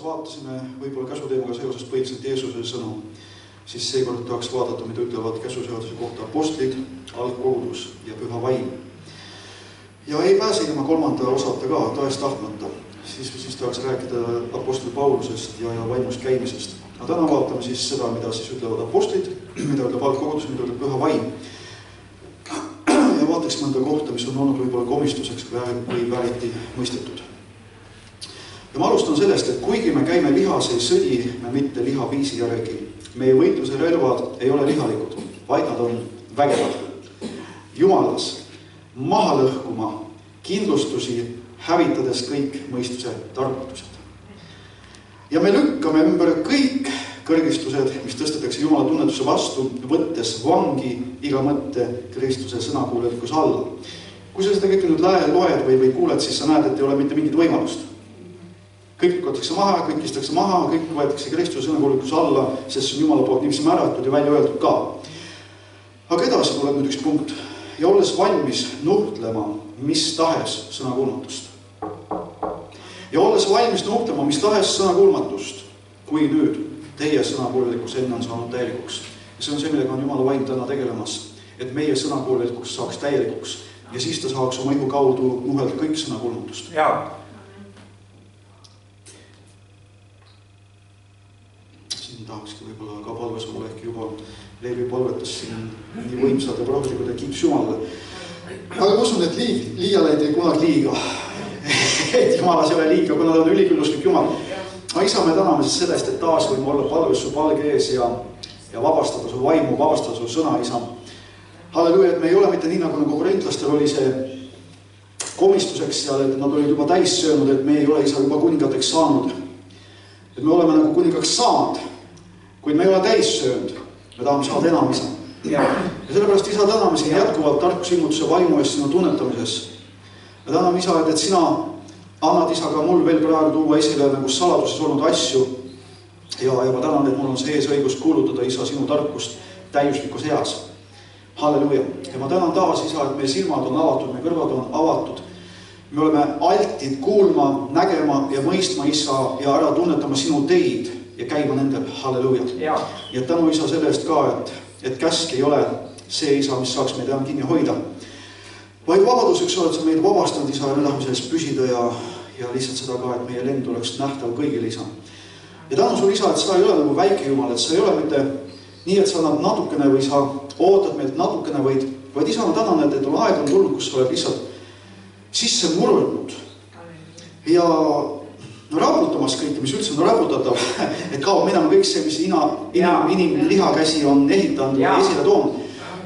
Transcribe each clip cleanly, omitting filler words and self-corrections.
vaatasime võib-olla käsuteemaga seoses põhiliselt Jeesuse sõnu, siis seekord tahaks vaadata, mida ütlevad käsuseaduse kohta apostlid, algkogudus ja püha vaim. Ja ei pääse ilma kolmanda osata ka, taest tahtmata. Siis tahaks rääkida apostli Paulusest ja vaimust käimisest. Aga täna vaatame siis seda, mida siis ütlevad apostlid, mida ütleb algkogudus, mida ütleb püha vaim. Ja vaataks mõnda kohta, mis on olnud võib-olla komistuseks või vääriti mõistetud. Ja ma alustan sellest, et kuigi me käime lihas, ei sõdi me mitte liha viisi järgi. Meie võitluse relvad ei ole lihalikud, vaid nad on vägevad. Jumalas maha lõhkuma kindlustusi, hävitades kõik mõistuse targutused. Ja me lükkame ümber kõik kõrgistused, mis tõstetakse Jumala tunnetuse vastu, võttes vangi iga mõtte Kristuse sõnakuulelikkuse alla. Kui sa seda kõik nüüd loed või kuuled, siis sa näed, et ei ole mitte mingit võimalust. Kõik lükatakse maha, kõik istakse maha, kõik võetakse Kristuse sõnakuulelikkuse alla, sest see on Jumala poolt niiviisi määratud ja välja öeldud ka. Aga edasi tuleb nüüd üks punkt. Ja olles valmis nuhtlema mis tahes sõnakuulmatust. Ja olles valmis nuhtlema mis tahes sõnakuulmatust, kui nüüd teie sõnakuulelikkus enne on saanud täielikuks. Ja see on see, millega on Jumala vaim täna tegelemas, et meie sõnakuulelikkus saaks täielikuks ja siis ta saaks oma ihu kaudu nuhelda kõik sõnakuulmatust. Siin tahakski võib-olla ka palves olla, ehk juba Leevi palvetas siin nii võimsad ja prohvilikud ja kiitus Jumalale. Aga usun, et liiale ei tee kunagi liiga. Et Jumalas ei ole liiga, kuna ta on ülikülluslik Jumal. Aga isa, me täname siis sellest, et taas võime olla palves su palge ees ja vabastada su vaimu, vabastada su sõna, isa. Halleluja, et me ei ole mitte nii, nagu korintlastel oli see komistuseks ja et nad olid juba täis söönud, et me ei ole isa juba kuningateks saanud. Et me oleme nagu kuningaks saanud, kuid me ei ole täis söönud. Me tahame saada enam isa. Ja sellepärast isa täname siin jätkuvalt tarkusilmutuse vaimu eest sinu tunnetamises. Me täname isa, et sina annad isa ka mul veel praegu tuua esile nagu saladuses olnud asju. Ja ma tänan, et mul on see õigus kuulutada isa sinu tarkust täiuslikus eas. Halleluja. Ja ma tänan taas isa, et meie silmad on avatud, meie kõrvad on avatud. Me oleme altid kuulma, nägema ja mõistma isa ja ära tunnetama sinu teid ja käima nendel. Halleluja. Ja tänu isa selle eest ka, et käsk ei ole see isa, mis saaks meid enam kinni hoida. Vaid vabaduseks oled sa meid vabastanud isa ja me tahame sellest püsida ja lihtsalt seda ka, et meie lend oleks nähtav kõigile isa. Ja tänu sul isa, et sa ei ole nagu väike Jumal, et sa ei ole mitte nii, et sa annad natukene või sa ootad meilt natukene, vaid isa, ma tänan, et on aeg on tulnud, kus sa oled lihtsalt sisse murnud ja raputamas kõike, mis üldse on raputatav, et kaob minema kõik see, mis inimlihakäsi on ehitanud ja esile toonud.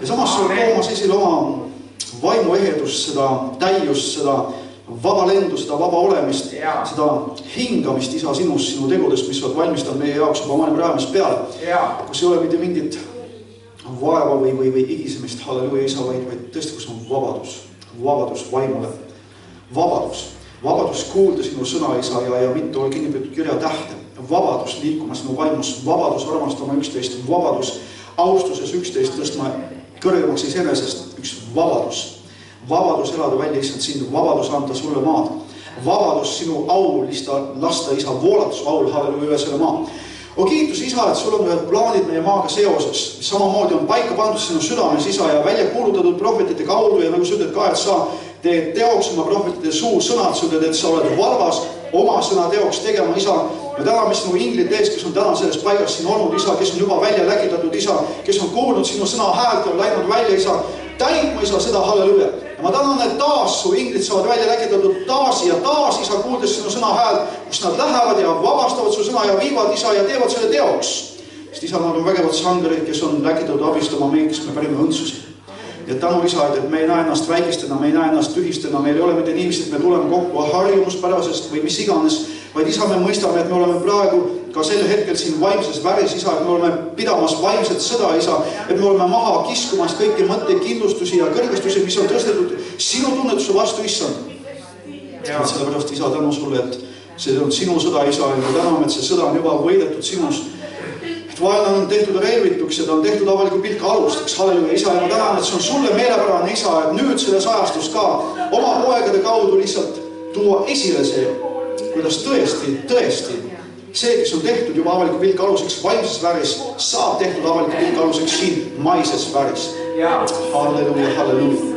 Ja samas sa oled toomas esile oma vaimuehedust, seda täiust, seda vaba lendu, seda vaba olemist, seda hingamist isa sinust, sinu tegudest, mis oled valmistanud meie jaoks juba maailma rajamist peale, kus ei ole mitte mingit vaeva või igisemist, halleluja isa, vaid tõesti, kus on vabadus vaimule, vabadus kuulda sinu sõna isa ja mitte ole kinnipeetud kirja tähte, vabadus liikuma sinu vaimus, vabadus armastama üksteist, vabadus austuses üksteist tõstma kõrgemaks iseenesest, üks vabadus elada välja issand sind, vabadus anda sulle maad, vabadus sinu aul lasta isa voolatus aul, halleluja, üle selle maa. Kiitus isa, et sul on ühed plaanid meie maaga seoses, mis samamoodi on paika pandud sinu südames isa ja välja kuulutatud prohvetite kaudu ja nagu sa ütled ka, et sa teed teoks oma prohvetite suu sõnad, sa ütled, et sa oled valvas oma sõna teoks tegema isa. Me täname sinu inglid ees, kes on täna selles paigas siin olnud isa, kes on juba välja läkitatud isa, kes on kuulnud sinu sõna häält ja läinud välja isa, täitma isa seda, halleluja. Ja ma tänan, et taas su inglid saavad välja läkitatud taas ja taas isa kuuldes sinu sõna häält, kus nad lähevad ja vabastavad su sõna ja viivad isa ja teevad selle teoks. Sest isa, nad on vägevad sangarid, kes on läkitatud abistama meid, kes me pärime õndsusi. Ja tänu isa, et me ei näe ennast väikistena, me ei näe ennast tühistena, meil ei ole mitte niiviisi, et me tuleme kokku harjumuspärasest või mis iganes, vaid isa, me mõistame, et me oleme praegu ka sel hetkel siin vaimses väris, isa, et me oleme pidamas vaimset sõda, isa, et me oleme maha kiskumas kõiki mõtteid, kindlustusi ja kõrgestusi, mis on tõstetud sinu tunnetuse vastu, issand. Sellepärast, isa, tänu sulle, et see on sinu sõda, isa, ja me täname, et see sõda on juba võidetud sinus. Et vaenlane on tehtud relvituks ja ta on tehtud avaliku pilka alusteks, halleluja, isa, ja ma tänan, et see on sulle meelepärane, isa, et nüüd selles ajastus ka oma poegade kaudu lihtsalt tuua esile see, kuidas tõesti see, kes on tehtud juba avaliku pilke aluseks vaimses sfääris, saab tehtud avaliku pilke aluseks siin maises sfääris. Halleluja, halleluja.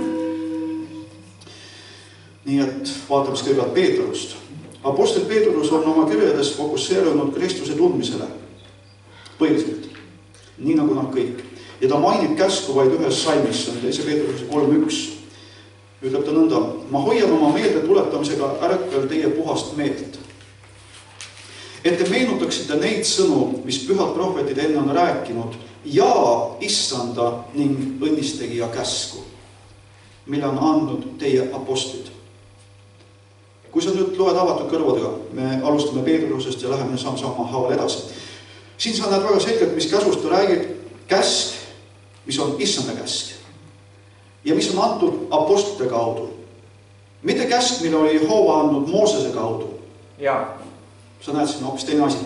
Nii et vaatame kõigepealt Peetrust. Apostel Peetrus on oma kirjades fokusseerunud Kristuse tundmisele. Põhiliselt. Nii nagu nad kõik. Ja ta mainib käsku vaid ühes salmis, see on 2. Peetruse 3.1. Ütleb ta nõnda, ma hoian oma meelde tuletamisega ärkvel teie puhast meelt. Et te meenutaksite neid sõnu, mis pühad prohvetid enne on rääkinud ja issanda ning õnnistegija käsku, mille on andnud teie apostlid. Kui sa nüüd loed avatud kõrvadega, me alustame Peetrusest ja läheme samm-samma haaval edasi. Siin sa näed väga selgelt, mis käsust ta räägib, käsk, mis on issanda käsk ja mis on antud apostlite kaudu. Mitte käsk, mille oli Jehova andnud Moosese kaudu. Sa näed siin hoopis teine asi.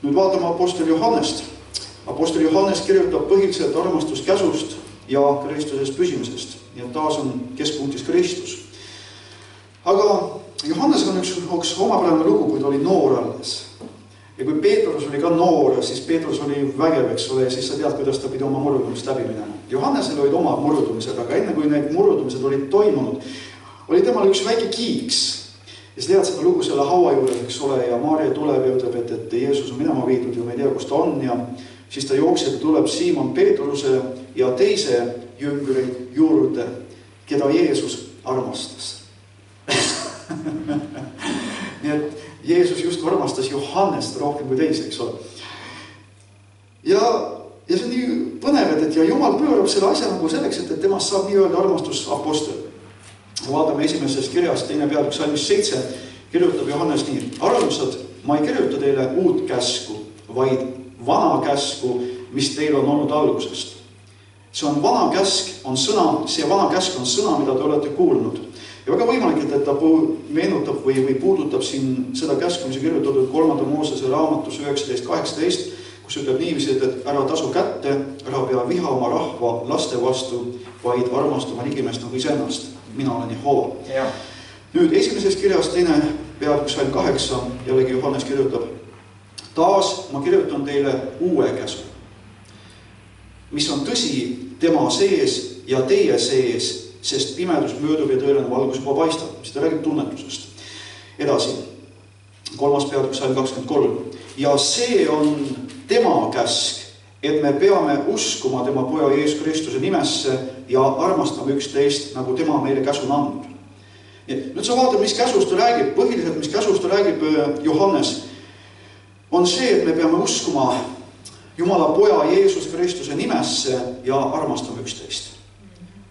Nüüd vaatame apostel Johannest. Apostel Johannes kirjutab põhiliselt armastuskäsust ja Kristusest püsimisest. Ja taas on keskpunktis Kristus. Aga Johannes on üks omapärane lugu, kui ta oli noor alles. Ja kui Peetrus oli ka noor, siis Peetrus oli vägev, eks ole, ja siis sa tead, kuidas ta pidi oma murrudumist läbi minema. Johannesel olid oma murrudumised, aga enne kui need murrudumised olid toimunud, oli temal üks väike kiiks. Ja sa tead seda lugu selle haua juures, eks ole, ja Maarja tuleb ja ütleb, et Jeesus on minema viidud ja ma ei tea, kus ta on, ja siis ta jookseb ja tuleb Siimon Peetruse ja teise jüngri juurde, keda Jeesus armastas. Nii et Jeesus just armastas Johannest rohkem kui teisi, eks ole. Ja see on nii põnev, et ja Jumal pöörab selle asja nagu selleks, et temast saab nii öelda armastusapostel. Vaatame esimesest kirjast, 2. peatükk salmis 7, kirjutab Johannes nii. Armsad, ma ei kirjuta teile uut käsku, vaid vana käsku, mis teil on olnud algusest. See on vana käsk, on sõna, see vana käsk on sõna, mida te olete kuulnud. Ja väga võimalik, et ta meenutab või puudutab siin seda käsku, mis on kirjutatud 3. Moosese raamatus 19.18, kus ütleb niiviisi, et ära tasu kätte, ära pea viha oma rahva laste vastu, vaid armasta oma ligimest nagu iseennast. Mina olen Jehova. Nüüd esimeses kirjas 2. peatükk salm 8, jällegi Johannes kirjutab, taas ma kirjutan teile uue käsu, mis on tõsi tema sees ja teie sees, sest pimedus möödub ja tõeline valgus juba paistab. Seda räägib tunnetusest. Edasi, 3. peatükk salm 23. Ja see on tema käsk, et me peame uskuma tema poja Jeesus Kristuse nimesse ja armastama üksteist, nagu tema meile käsu on andnud. Nüüd sa vaatad, mis käsust ta räägib, põhiliselt, mis käsust ta räägib Johannes, on see, et me peame uskuma Jumala poja Jeesus Kristuse nimesse ja armastama üksteist.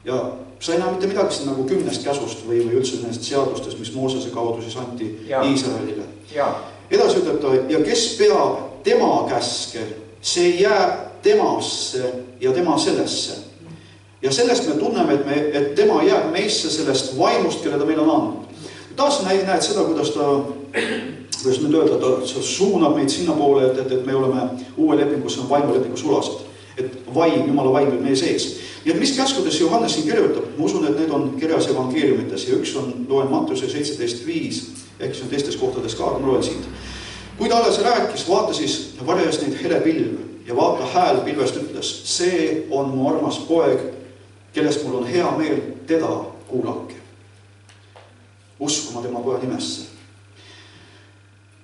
Ja sa ei näe mitte midagi siin nagu 10 käsust või üldse nendest seadustest, mis Moosese kaudu siis anti Iisraelile. Edasi ütleb ta, ja kes peab tema käske, see jääb temasse ja tema sellesse. Ja sellest me tunneme, et tema jääb meisse sellest vaimust, kelle ta meil on andnud. Taas näed seda, kuidas nüüd öelda, ta suunab meid sinna poole, et me oleme uue lepingus, on vaimulepingu sulased. Et vaim, Jumala vaim nüüd meie sees. Ja mis käskudes Johannes siin kirjutab? Ma usun, et need on kirjas evangeeliumites ja üks on, loen Mattuse 17.5, ehk see on teistes kohtades ka, aga ma loen siit. Kui ta alles rääkis, vaata siis varjas neid hele pilv ja vaata hääl pilvest ütles, see on mu armas poeg, kellest mul on hea meel, teda kuulake. Uskuma tema poja nimesse.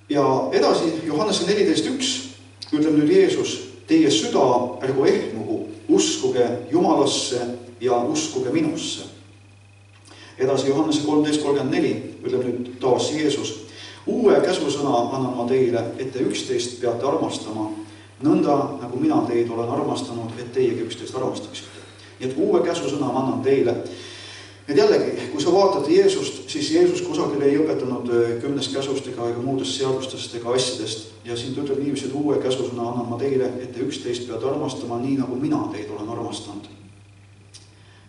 Ja edasi Johannese 14.1 ütleb nüüd Jeesus, teie süda ärgu ehmugu, uskuge Jumalasse ja uskuge minusse. Edasi Johannese 13.34 ütleb nüüd taas Jeesus, uue käsusõna annan ma teile, et te üksteist peate armastama, nõnda nagu mina teid olen armastanud, et teiegi üksteist armastaksite. Nii et uue käsusõna ma annan teile. Et jällegi, kui sa vaatad Jeesust, siis Jeesus kusagil ei õpetanud 10 käsust ega muudest seadustest ega asjadest. Ja siin ütleb niiviisi, et uue käsusõna annan ma teile, et te üksteist peate armastama nii, nagu mina teid olen armastanud.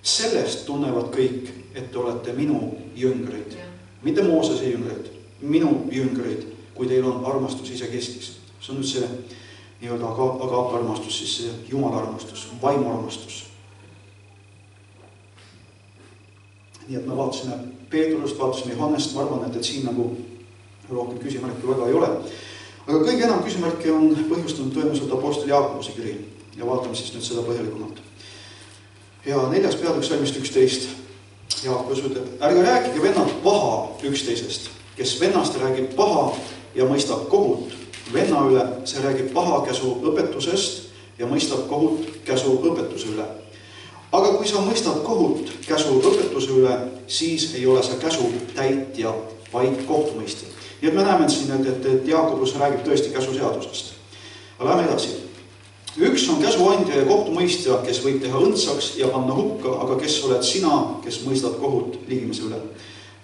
Sellest tunnevad kõik, et te olete minu jüngreid. Mitte Moosese jüngreid, minu jüngreid, kui teil on armastus ise keskis. See on nüüd see nii-öelda agape armastus, siis see Jumala armastus, vaimu armastus. Nii et me vaatasime Peetrust, vaatasime Johannest, ma arvan, et siin nagu rohkem küsimärki väga ei ole. Aga kõige enam küsimärke on põhjustanud tõenäoliselt apostel Jaakobuse kiri ja vaatame siis nüüd seda põhjalikumalt. Ja 4. peatükk salmist 11. Jaakobus ütleb, ärge rääkige vennad paha üksteisest, kes vennast räägib paha ja mõistab kohut venna üle, see räägib paha käsu õpetusest ja mõistab kohut käsu õpetuse üle. Aga kui sa mõistad kohut käsu õpetuse üle, siis ei ole sa käsu täitja, vaid kohtumõistja. Nii et me näeme siin, et Jaakobus räägib tõesti käsuseadusest. Aga lähme edasi. Üks on käsuandja ja kohtumõistja, kes võib teha õndsaks ja panna hukka, aga kes oled sina, kes mõistad kohut liigimise üle.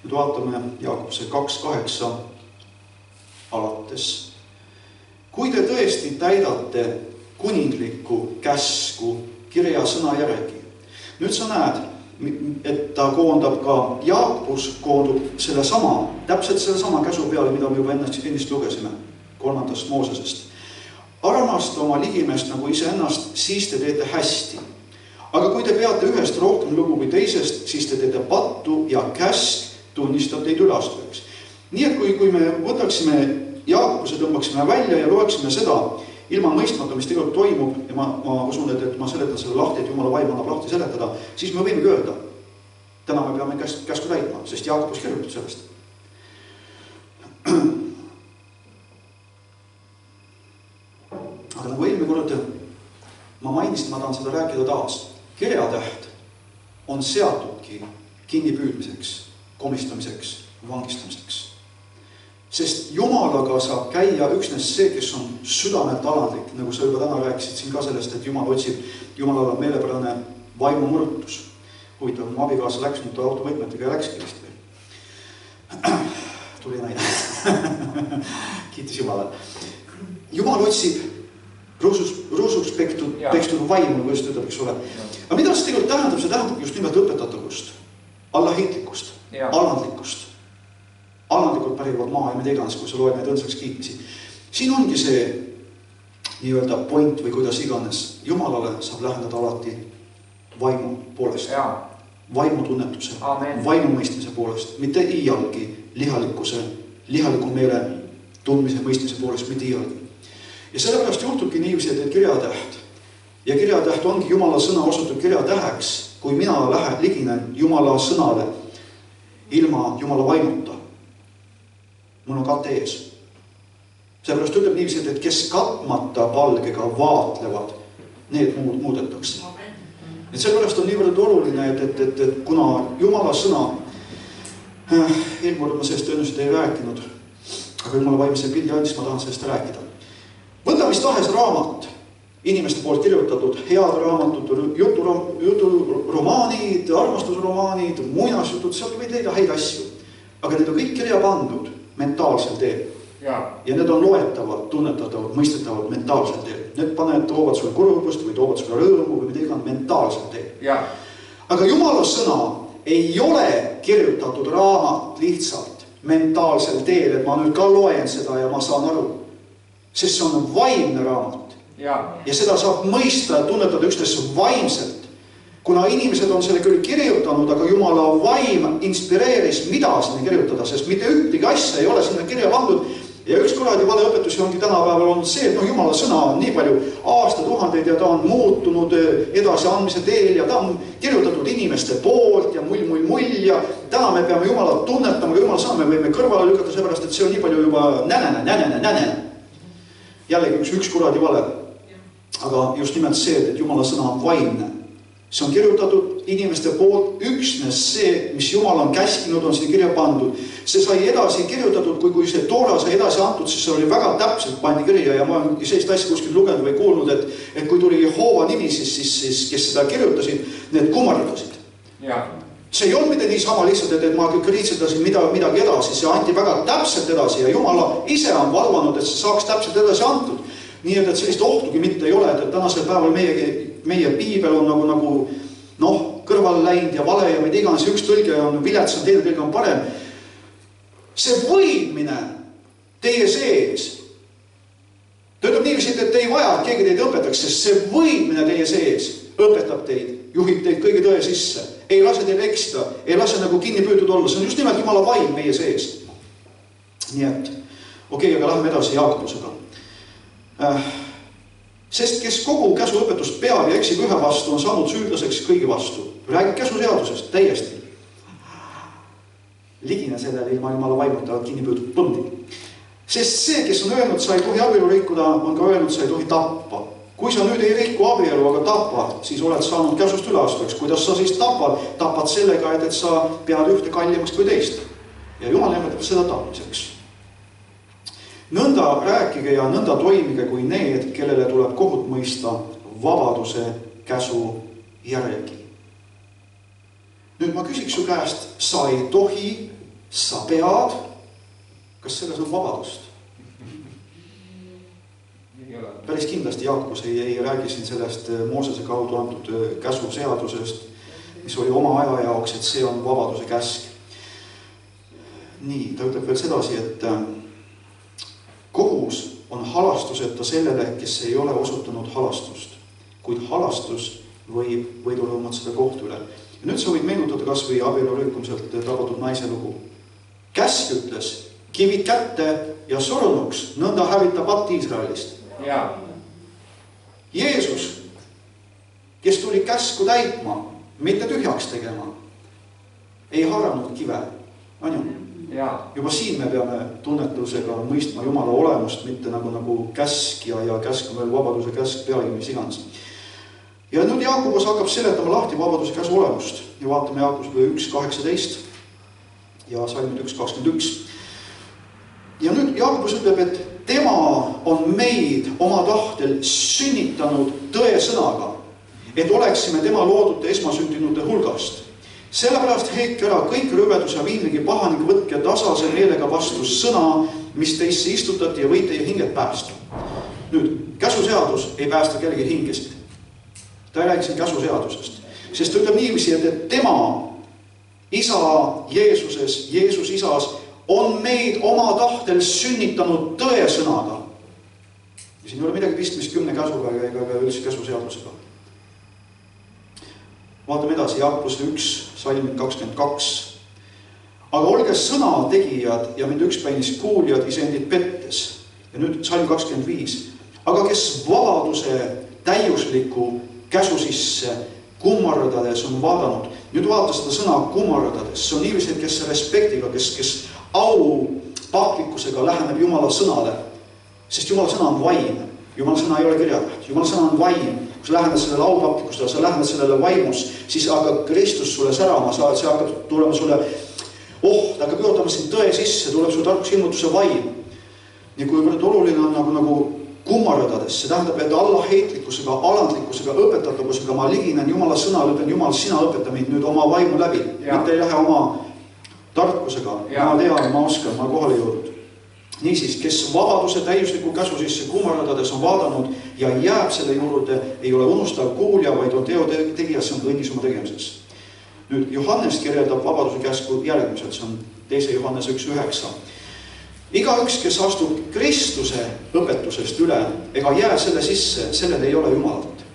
Nüüd vaatame Jaakobuse 2.8 alates. Kui te tõesti täidate kuninglikku käsku kirja sõna järgi. Nüüd sa näed, et ta koondab ka, Jaakobus koondub täpselt selle sama käsu peale, mida me juba ennist lugesime 3. Moosesest. Armasta oma ligimest nagu iseennast, siis te teete hästi. Aga kui te peate ühest rohkem lugu kui teisest, siis te teete pattu ja käsk tunnistab teid ülastujaks. Nii et kui me võtaksime Jaakobuse, tõmbaksime välja ja loeksime seda ilma mõistmata, mis tegelikult toimub, ja ma usun, et ma seletan selle lahti, et Jumala vaim annab lahti seletada, siis me võime öelda, täna me peame käsku täitma, sest Jaakobus kirjutab sellest. Aga nagu eelmine kord ma mainisin, ma tahan seda rääkida taas. Kirjatäht on seatudki kinnipüüdmiseks, komistamiseks, vangistamiseks. Sest Jumalaga saab käia üksnes see, kes on südamelt alandlik, nagu sa juba täna rääkisid siin ka sellest, et Jumal otsib, Jumalal on meelepärane vaimu murrutus. Huvitav, mu abikaasa läks nüüd autovõtmetega ja läkski vist veel. Tuli naine. Kiitis Jumalale. Jumal otsib ruusuks pekstud vaimu, kuidas ta ütleb, eks ole. Aga mida see tegelikult tähendab? See tähendab just nimelt õpetatavust, allahitlikust, alandlikust. Alandlikult pärivad maa ja mida iganes, kui sa loed neid õndsaks kiitmisi. Siin ongi see nii-öelda point või kuidas iganes. Jumalale saab lähendada alati vaimu poolest. Vaimu tunnetuse, vaimu mõistmise poolest. Mitte iialgi lihaliku meele tundmise mõistmise poolest, mitte iialgi. Ja sellepärast juhtubki niiviisi, et kirjatäht. Ja kirjatäht ongi Jumala sõna osutub kirjatäheks, kui mina liginen Jumala sõnale ilma Jumala vaimuta. Mul on katte ees. Sellepärast ütleb niiviisi, et kes katmata palgega vaatlevad, need muudetakse. Et sellepärast on niivõrd oluline, et kuna Jumala sõna, eelkord ma sellest tõenäoliselt ei rääkinud, aga Jumala vaimise pildi andis, ma tahan sellest rääkida. Võta mis tahes raamat, inimeste poolt kirjutatud, head raamatud, juturomaanid, armastusromaanid, muinasjutud, sealt võid leida häid asju. Aga need on kõik kirja pandud mentaalsel teel. Ja need on loetavad, tunnetatavad, mõistetavad mentaalsel teel. Need toovad sulle kurbust või toovad sulle rõõmu või mida igan mentaalsel teel. Aga Jumala sõna ei ole kirjutatud raamat lihtsalt mentaalsel teel, et ma nüüd ka loen seda ja ma saan aru. Sest see on vaimne raamat. Ja seda saab mõista ja tunnetada üksnes vaimselt. Kuna inimesed on selle küll kirjutanud, aga Jumala vaim inspireeris, mida sinna kirjutada, sest mitte ühtegi asja ei ole sinna kirja pandud. Ja üks kuradi valeõpetusi ongi tänapäeval olnud see, et Jumala sõna on nii palju aastatuhandeid ja ta on muutunud edasiandmise teel ja ta on kirjutatud inimeste poolt ja mull ja täna me peame Jumalat tunnetama, aga Jumala sõna me võime kõrvale lükata seepärast, et see on nii palju juba nänene. Jällegi üks kuradi vale. Aga just nimelt see, et Jumala sõna on vaimne. See on kirjutatud inimeste poolt üksnes see, mis Jumal on käskinud, on siin kirja pandud. See sai edasi kirjutatud, kui see Toora sai edasi antud, siis see oli väga täpselt pandi kirja ja ma olen sellist asja kuskil lugenud või kuulnud, et kui tuli Jehova nimi, siis kes seda kirjutasid, need kummardasid. See ei olnud mitte nii sama lihtsalt, et ma kriitsetasin midagi edasi, see anti väga täpselt edasi ja Jumala ise on valvanud, et see saaks täpselt edasi antud. Nii et sellist ohtugi mitte ei ole, et tänasel päeval meie piibel on nagu kõrvale läinud ja vale ja mida iganes, üks tõlge on viletsam, teine tõlge on parem. See võidmine teie sees. Ta ütleb niiviisi, et te ei vaja, et keegi teid õpetaks, sest see võidmine teie sees õpetab teid, juhib teid kõige tõe sisse. Ei lase teil eksida, ei lase nagu kinni püütud olla. See on just nimelt Jumala vaim meie sees. Nii et Okei, aga lähme edasi Jaakobusega. Sest kes kogu käsuõpetust peab ja eksib ühe vastu, on saanud süüdlaseks kõigi vastu. Räägib käsuseadusest täiesti. Ligine sellele ilma jumala vaimutavad kinni püütud põndi. Sest see, kes on öelnud, sa ei tohi abielu rikkuda, on ka öelnud, sa ei tohi tappa. Kui sa nüüd ei rikku abielu, aga tapad, siis oled saanud käsust üle astujaks. Kuidas sa siis tapad? Tapad sellega, et sa pead ühte kallimaks kui teist. Ja Jumal nimetab seda tapmiseks. Nõnda rääkige ja nõnda toimige kui need, kellele tuleb kohut mõista vabaduse käsu järgi. Nüüd ma küsiks su käest, sa ei tohi, sa pead. Kas selles on vabadust? Päris kindlasti Jaakobus ei räägi siin sellest Moosese kaudu antud käsu seadusest, mis oli oma aja jaoks, et see on vabaduse käsk. Nii, ta ütleb veel sedasi, et kohus on halastuseta sellele, kes ei ole osutanud halastust, kuid halastus võib võidulõumatseda kohtu üle. Ja nüüd sa võid meenutada kas või abielu rikkumiselt tabatud naise lugu. Käsk ütles, kivid kätte ja surnuks, nõnda hävita patt Iisraelist. Ja. Jeesus, kes tuli käsku täitma, mitte tühjaks tegema, ei haaranud kive. Ja. Juba siin me peame tunnetusega mõistma Jumala olemust, mitte nagu käsk ja käsk on veel vabaduse käsk pealegi, mis iganes. Ja nüüd Jaakobus hakkab seletama lahti vabaduse käsu olemust ja vaatame Jaakobuse 1.18 ja salmid 1.21. Ja nüüd Jaakobus ütleb, et tema on meid oma tahtel sünnitanud tõe sõnaga, et oleksime tema loodute esmasündinute hulgast. Sellepärast heitke ära kõik rüvedus ja viimegi pahanik, võtke tasase meelega vastu sõna, mis teisse istutati ja võite teie hinged päästa. Nüüd, käsuseadus ei päästa kellegi hingesid. Ta ei räägi siin käsuseadusest, sest ta ütleb niiviisi, et tema isa Jeesuses, Jeesus isas, on meid oma tahtel sünnitanud tõe sõnaga. Ja siin ei ole midagi pistmist 10 käsuga ega üldse käsuseadusega. Vaatame edasi, Jaakobuse 1, salmid 22. Aga olge sõna tegijad ja mind ükspäinis kuulijad iseendid pettes. Ja nüüd salm 25. Aga kes vabaduse täiusliku käsu sisse kummardades on vaadanud. Nüüd vaata seda sõna kummardades. See on niiviisi, kes respektiga, kes au paklikkusega läheneb Jumala sõnale. Sest Jumala sõna on vaim. Jumala sõna ei ole kirjatäht. Jumala sõna on vaim. Kui sa lähened sellele au paklikkusele, sa lähened sellele vaimus, siis hakkab Kristus sulle särama, see hakkab tulema sulle, ta hakkab juotama sind tõe sisse, tuleb sulle tarkus ilmutuse vaim. Nii kui oluline on nagu kummardades, see tähendab, et allaheitlikkusega, alandlikkusega, õpetatavusega ma liginen Jumala sõnale, ütlen Jumal, sina õpeta mind nüüd oma vaimu läbi, mitte ei lähe oma tarkusega, ma tean, ma oskan, ma kohale jõudnud. Niisiis, kes vabaduse täiusliku käsu sisse kummardades on vaadanud ja jääb selle juurde, ei ole unustav kuulja, vaid on teo tegija, see on kõigis oma tegemises. Nüüd, Johannes kirjeldab vabaduse käsku järgmiselt, see on 2. Johannes 1.9. Igaüks, kes astub Kristuse õpetusest üle, ega jää selle sisse, sellel ei ole Jumalat.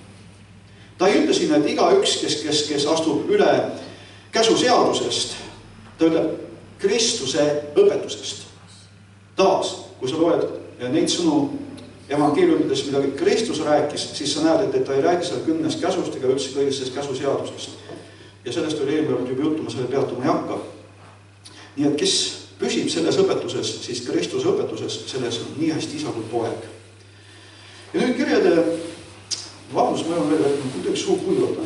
Ta ei ütle siin, et igaüks, kes astub üle käsuseadusest, ta ütleb Kristuse õpetusest. Taas, kui sa loed neid sõnu evangeeliumides, mida Kristus rääkis, siis sa näed, et ta ei räägi seal 10 käsust ega üldse kõigest käsuseadusest. Ja sellest oli eelmärgult juba juttu, ma selle peatuma ei hakka. Nii et kes püsib selles õpetuses, siis Kristuse õpetuses, selles on nii hästi isa kui poeg. Ja nüüd kirjade, vabus, ma olen veel, et kuidagi suu kuivata.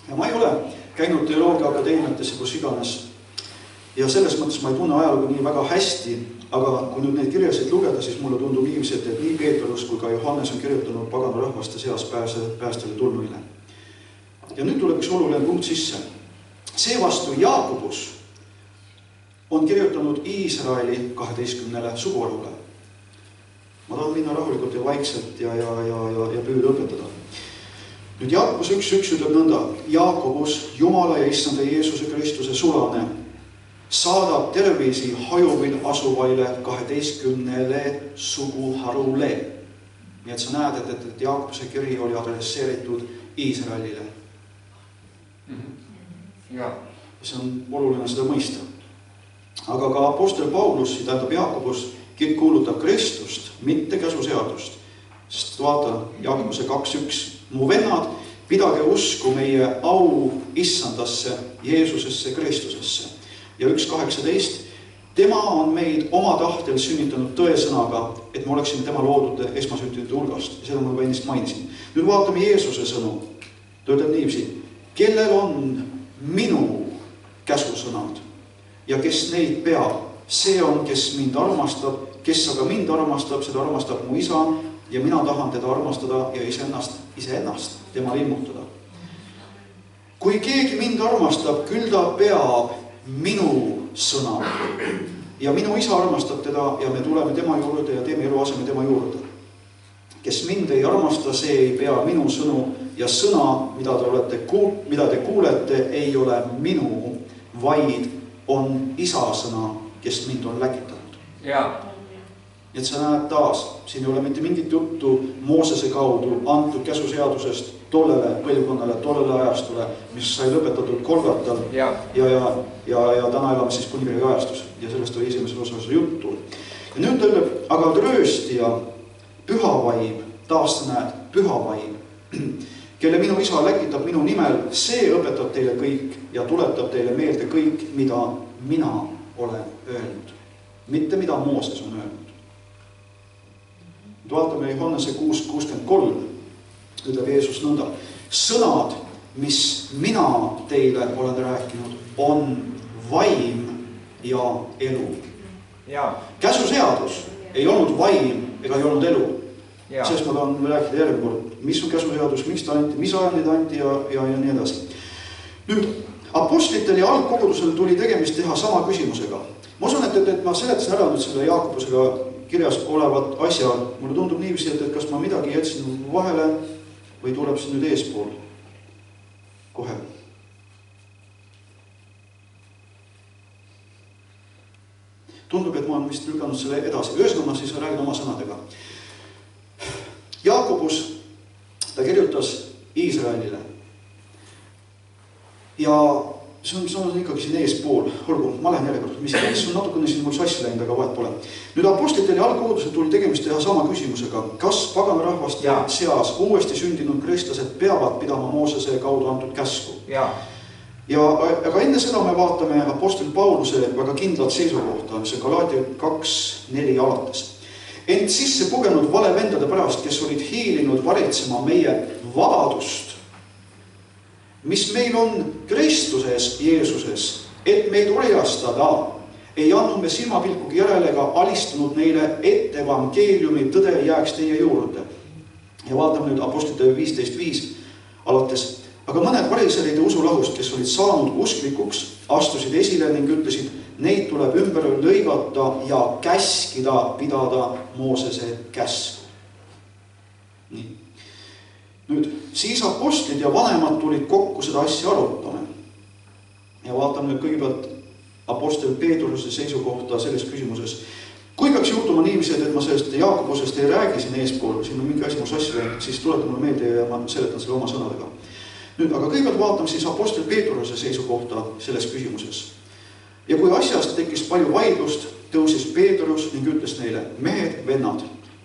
Ja ma ei ole käinud teoloogia akadeemiatesse, kus iganes. Ja selles mõttes ma ei tunne ajalugu nii väga hästi, aga kui nüüd neid kirjasid lugeda, siis mulle tundub viimselt, et nii Peetrus kui ka Johannes on kirjutanud pagana rahvaste seas päästele tulnuile. Ja nüüd tuleb üks oluline punkt sisse. Seevastu Jaakobus on kirjutanud Iisraeli 12 suguharule. Ma tahan minna rahulikult ja vaikselt ja püüda õpetada. Nüüd Jaakobus 1.1 ütleb nõnda. Jaakobus, Jumala ja Issanda Jeesuse Kristuse sulane, saadab tervisi hajuvil asuvaile 12 suguharule. Nii et sa näed, et Jaakobuse kiri oli adresseeritud Iisraelile. Ja. See on oluline seda mõista. Aga ka apostel Paulus, tähendab Jaakobus, kuulutab Kristust, mitte käsuseadust. Sest vaata, Jaakobuse 2.1. Mu vennad, pidage usku meie au issandasse, Jeesusesse, Kristusesse. Ja 1.18. Tema on meid oma tahtel sünnitanud tõesõnaga, et me oleksime tema loodud esmasüntide hulgast. Ja seda ma juba ennist mainisin. Nüüd vaatame Jeesuse sõnu. Ta ütleb niiviisi, kellel on minu käsusõnad ja kes neid peab, see on, kes mind armastab, kes aga mind armastab, seda armastab mu isa ja mina tahan teda armastada ja iseennast tema ilmutada. Kui keegi mind armastab, küll ta peab minu sõna ja minu isa armastab teda ja me tuleme tema juurde ja teeme eluaseme tema juurde. Kes mind ei armasta, see ei pea minu sõnu ja sõna, mida te kuulete, ei ole minu, vaid on isa sõna, kes mind on läkitanud. Et sa näed taas, siin ei ole mitte mingit juttu Moosese kaudu antud käsuseadusest tollele põlvkonnale, tollele ajastule, mis sai lõpetatud Golgatal ja täna elame siis kuningriigi ajastus ja sellest oli esimesel osas juttu. Ja nüüd ta ütleb, aga trööstija, püha vaim, taas sa näed, püha vaim, kelle minu isa läkitab minu nimel, see õpetab teile kõik ja tuletab teile meelde kõik, mida mina olen öelnud. Mitte mida Mooses on öelnud. Vaatame Johannese 6.63, ütleb Jeesus nõnda. Sõnad, mis mina teile olen rääkinud, on vaim ja elu. Käsuseadus ei olnud vaim ega ei olnud elu. Sest ma tahan rääkida järgmine kord, mis on käsuseadus, miks ta anti, mis ajal neid anti ja nii edasi. Nüüd, apostlitele ja algkogudusel tuli tegemist teha sama küsimusega. Ma usun, et ma seletasin ära nüüd selle Jaakobusega kirjas olevat asja. Mulle tundub niiviisi, et kas ma midagi jätsin vahele või tuleb siin nüüd eespool. Kohe. Tundub, et ma olen vist lükanud selle edasi. Ühesõnaga ma siis räägin oma sõnadega. Jaakobus, ta kirjutas Iisraelile. Ja see on ikkagi siin eespool. Olgu, ma lähen järjekord. Mis on natukene siin mul sassi läinud, aga vahet pole. Nüüd apostlitele ja algkogudusel tuli tegemist teha sama küsimusega. Kas pagana rahvast seas uuesti sündinud kristlased peavad pidama Moosese kaudu antud käsku? Aga enne seda me vaatame apostel Pauluse väga kindlat seisukohta, see Galaatia 2.4 alates. Ent sisse pugenud valevendade pärast, kes olid hiilinud varitsema meie vabadust, mis meil on Kristuses Jeesuses, et meid orjastada, ei andnud me silmapilkugi järele ega alistunud neile, et evangeeliumi tõde jääks teie juurde. Ja vaatame nüüd apostlite 15.5 alates. Aga mõned variseride usulahust, kes olid saanud usklikuks, astusid esile ning ütlesid, neid tuleb ümber lõigata ja käskida pidada Moosese käsku. Nii. Nüüd, siis apostlid ja vanemad tulid kokku seda asja arutama. Ja vaatame nüüd kõigepealt apostel Peetruse seisukohta selles küsimuses. Kui peaks juhtuma niiviisi, et ma sellest Jaakobusest ei räägi siin eespool, siin on mingi asi mu sassi läinud, siis tuleta mulle meelde ja ma seletan selle oma sõnadega. Nüüd, aga kõigepealt vaatame siis apostel Peetruse seisukohta selles küsimuses. Ja kui asjast tekkis palju vaidlust, tõusis Peetrus ning ütles neile, mehed, vennad,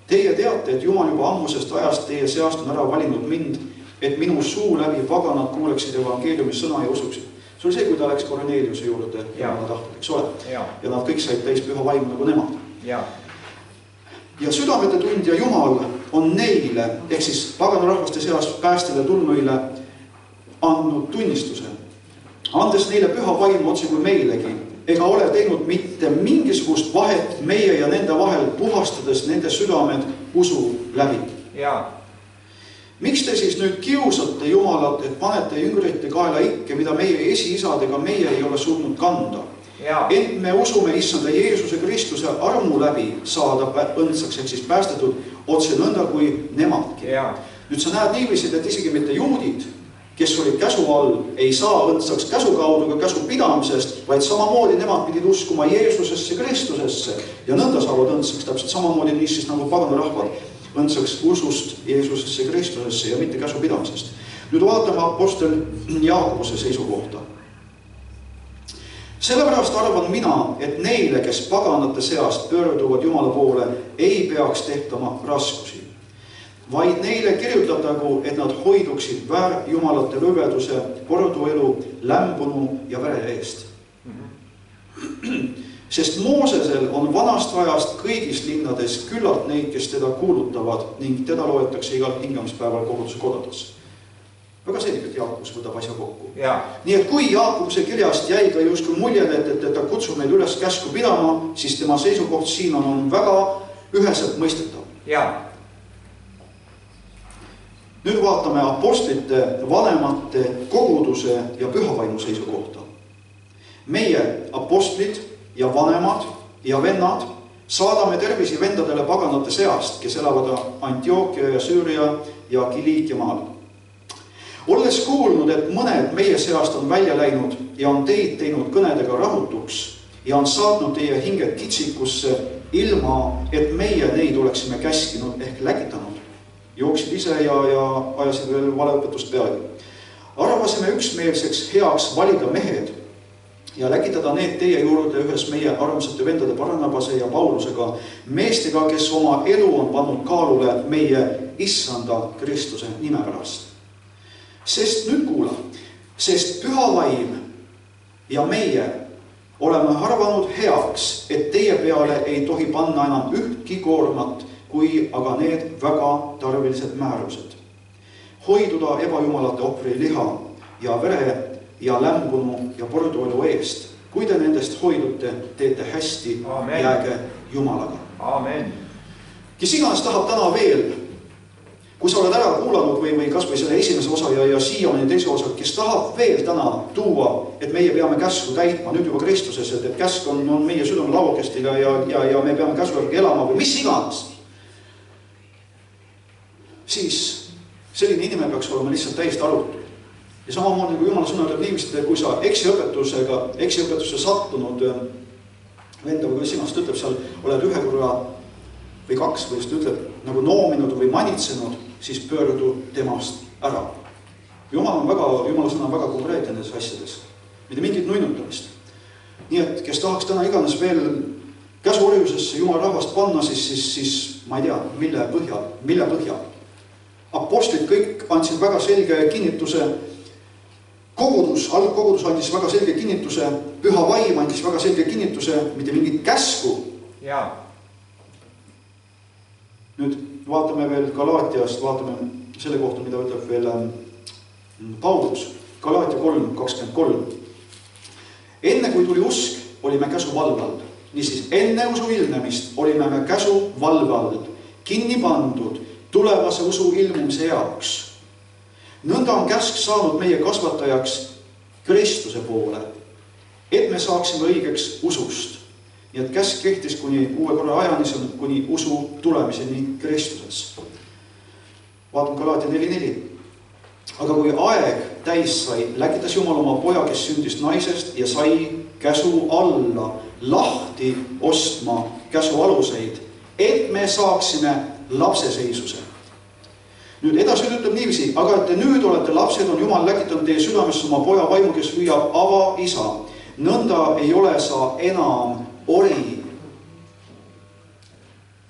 teie teate, et Jumal juba ammusest ajast teie seast on ära valinud mind, et minu suu läbi paganad kuuleksid evangeeliumi sõna ja usuksid. See oli see, kui ta läks Korneliuse juurde ja tahtud, eks ole. Ja nad kõik said täis püha vaimu nagu nemad. Ja südamete tundja Jumal on neile, ehk siis pagana rahvaste seas päästele tulnuile andnud tunnistuse, andes neile püha vaimu otse kui meilegi, ega ole teinud mitte mingisugust vahet meie ja nende vahel, puhastades nende südamed usu läbi. Miks te siis nüüd kiusate Jumalat, et panete jüngrite kaela ikke, mida meie esiisadega meie ei ole suutnud kanda? Ent me usume issanda Jeesuse Kristuse armu läbi saada õndsaks, ehk siis päästetud otse nõnda kui nemadki. Nüüd sa näed niiviisi, et isegi mitte juudid, kes olid käsu all, ei saa õndsaks käsu kaudu ega käsu pidamisest, vaid samamoodi nemad pidid uskuma Jeesusesse Kristusesse ja nõnda saavad õndsaks täpselt samamoodi niisiis nagu pagana rahvad õndsaks usust Jeesusesse Kristusesse ja mitte käsu pidamisest. Nüüd vaatame apostel Jaakobuse seisukohta. Sellepärast arvan mina, et neile, kes paganate seast pöörduvad Jumala poole, ei peaks tehtama raskusi, vaid neile kirjutatagu, et nad hoiduksid väärjumalate lõveduse, korduelu, lämbunu ja vere eest. Sest Moosesel on vanast ajast kõigis linnades küllalt neid, kes teda kuulutavad ning teda loetakse igal hingamispäeval koguduse kodades. Väga selgelt Jaakobus võtab asja kokku. Nii et kui Jaakobuse kirjast jäi ka justkui mulje, et ta kutsub meid üles käsku pidama, siis tema seisukoht siin on väga üheselt mõistetav. Nüüd vaatame apostlite, vanemate, koguduse ja pühavaimu seisukohta. Meie apostlid ja vanemad ja vennad saadame tervisi vendadele paganate seast, kes elavad Antiokia ja Süüria ja Kiliikia maal. Olles kuulnud, et mõned meie seast on välja läinud ja on teid teinud kõnedega rahutuks ja on saatnud teie hinged kitsikusse, ilma et meie neid oleksime käskinud ehk läkitanud. Jooksid ise ja ajasid veel valeõpetust peale. Arvasime üksmeelseks heaks valida mehed ja läkitada need teie juurde ühes meie armsate vendade Barnabase ja Paulusega, meestega, kes oma elu on pannud kaalule meie issanda Kristuse nime pärast. Sest nüüd kuula, sest püha vaim ja meie oleme arvanud heaks, et teie peale ei tohi panna enam ühtki koormat, kui aga need väga tarvilised määrused. Hoiduda ebajumalate ohvri liha ja vere ja lämbunu ja porduelu eest. Kui te nendest hoidute, teete hästi, jääge Jumalaga. Amen. Kes iganes tahab täna veel, kui sa oled ära kuulanud või kas või selle esimese osa ja siiani teise osa, kes tahab veel täna tuua, et meie peame käsku täitma nüüd juba Kristuses, et käsk on meie südame lauakestil ja me peame käsu järgi elama või mis iganes, siis selline inimene peaks olema lihtsalt täiesti arutu. Ja samamoodi kui Jumala sõna ütleb niivist, et kui sa eksiõpetusse sattunud venda või kuidas sinast ütleb seal, oled ühe korra või kaks või just ütleb nagu noominud või manitsenud, siis pöördu temast ära. Jumala sõna on väga konkreetne nendes asjades. Mitte mingit nuinutamist. Nii et kes tahaks täna iganes veel käsuorjusesse Jumala rahvast panna, siis ma ei tea, mille põhjal. Apostlid kõik andsid väga selge kinnituse, algkogudus andis väga selge kinnituse, püha vaim andis väga selge kinnituse, mitte mingit käsku. Nüüd vaatame veel Galaatiast, vaatame selle kohta, mida ütleb veel Paulus. Galaatia 3:23. Enne kui tuli usk, olime käsu valve all. Niisiis, enne usu ilmnemist olime me käsu valve all, kinni pandud tulevase usu ilmumise jaoks. Nõnda on käsk saanud meie kasvatajaks Kristuse poole, et me saaksime õigeks usust. Nii et käsk kehtis kuni 6 korra ajani, kuni usu tulemiseni Kristuses. Vaatame Galaatia 4:4. Aga kui aeg täis sai, läkitas Jumal oma poja, kes sündis naisest ja sai käsu alla lahti ostma käsu aluseid, et me saaksime lapseseisuse. Nüüd edasi ütleb niiviisi, aga et te nüüd olete lapsed, on Jumal läkitanud teie südamesse oma poja vaimu, kes hüüab ava isa. Nõnda ei ole sa enam ori.